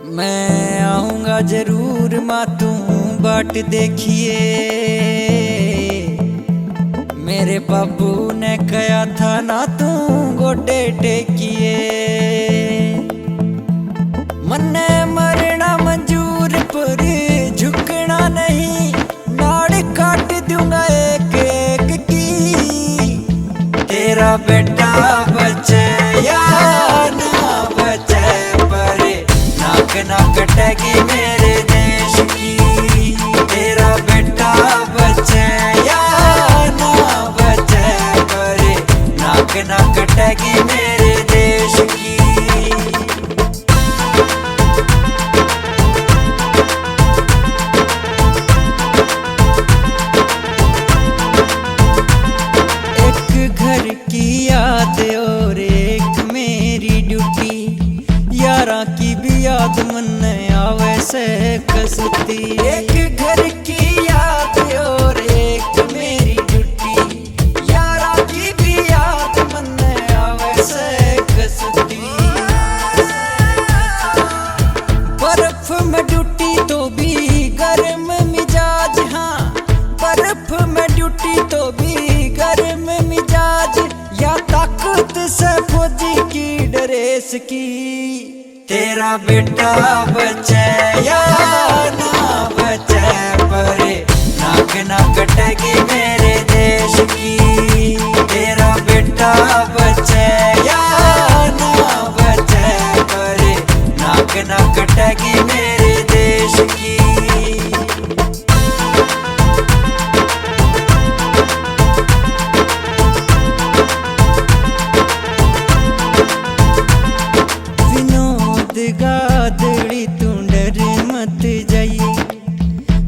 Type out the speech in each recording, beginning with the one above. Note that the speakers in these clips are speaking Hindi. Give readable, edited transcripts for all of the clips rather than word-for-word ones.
मैं आऊंगा जरूर माँ तू बाट देखिए। मेरे बाबू ने कहा था ना तू गोडे टेकिए। मन्ने मरना मंजूर पर झुकना नहीं, नाड़ काट दूंगा एक एक की। तेरा बेटा बचे या ना बचे पर नाक ना कटेगी मेरे देश की। तेरा बेटा बचे या ना बचे पर नाक ना कटेगी मेरे देश की। घर की याद और एक मेरी ड्यूटी, यारा की भी याद मन आवे से कसती। एक घर की याद और एक मेरी ड्यूटी, यारा की भी याद मन आवे से कसती। बर्फ में ड्यूटी तो भी गर्म मिजाज, हाँ बर्फ में ड्यूटी तो भी गर्म मिजाज, या ताकत से फौजी की ड्रेस की। तेरा बेटा बचे या ना बचे पर नाक ना कटेगी मेरे देश की। तेरा बेटा बचे या ना बचे पर नाक ना कटेगी मेरे देश की। गादड़ी तू डर मत जाइए,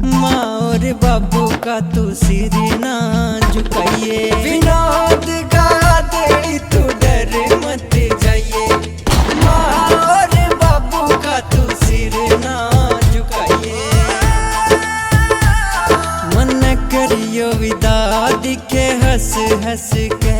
माँ और बाबू का तू सिर ना झुकाइए। विनोद गादड़ी तू डर मत जाइए, माँ और बाबू का तू सिर ना झुकाइए। मन करियो विदा दिखे हंस हंस के,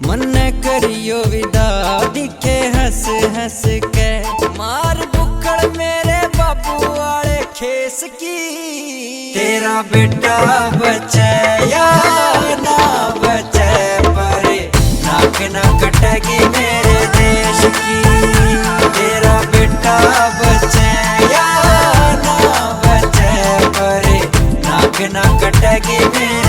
मन करियो विदा दिखे हंस हंस के। मार बुक्कड़ मेरे बाबू वाले खेस की। तेरा बेटा बचे या ना बचे पर नाक ना कटेगी मेरे देश की। तेरा बेटा बचे या ना बचे पर नाक ना कटेगी मेरे